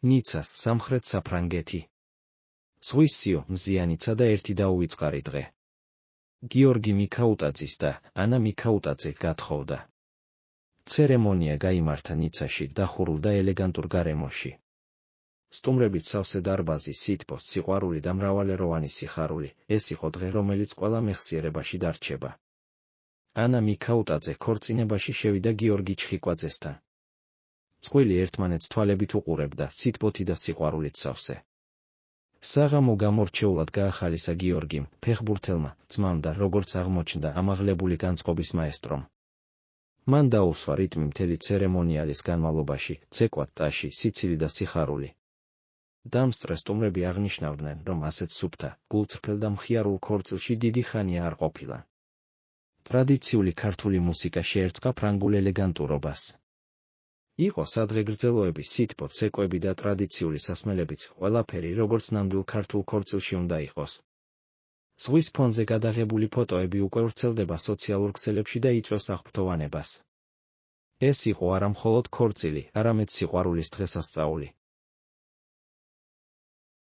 ნიცას, სამხრეთ საფრანგეთი. ზღვის სიო, მზიანიცა და ერთი დაუვიწყარი დღე. გიორგი მიქაუტაძის და ანა მიქაუტაძე გათხოვდა. ცერემონია გაიმართა ნიცაში დახურულ და ელეგანტურ გარემოში. სტუმრებით სავსე დარბაზი, სითბოს, სიყვარული და მრავალეროვანი სიხარული, ეს იყო დღე, რომელიც ყველა მეხსიერებაში დარჩება. ანა მიქაუტაძე ქორწინებაში შევიდა გიორგი ჩხიკვაძესთან. წყვილი ერთმანეთს თვალებით უყურებდა, სითბოთი და სიყვარულით სავსე. საღამო გამორჩეულად გაახალისა გიორგიმ, ფეხბურთელმა, ძმამ და როგორც აღმოჩნდა ამაღლებული განწყობის მაესტრომ. მან დაუსვა რიტმი მთელი ცერემონიალის განმავლობაში, ცეკვად ტაში, სიცილი და სიხარული. დამსწრე სტუმრები აღნიშნავდნენ, რომ ასეთ სუფთა, გულწრფელ და მხიარულ ქორწილში დიდი ხანია არ ყოფილა. ტრადიციული ქართული მუსიკა შეერწყა ფრანგულ ელეგანტურობას. იყო სადღეგრძელოები, სითბო, ცეკვები და ტრადიციული სასმელებიც, ყველაფერი როგორც ნამდვილ ქართულ ქორწილში უნდა იყოს. ზღვის ფონზე გადაღებული ფოტოები უკვე ვრცელდება სოციალურ ქსელებში და იწვევს აღფრთოვანებას. ეს იყო არა მხოლოდ ქორწილი, არამედ სიყვარულის დღესასწაული.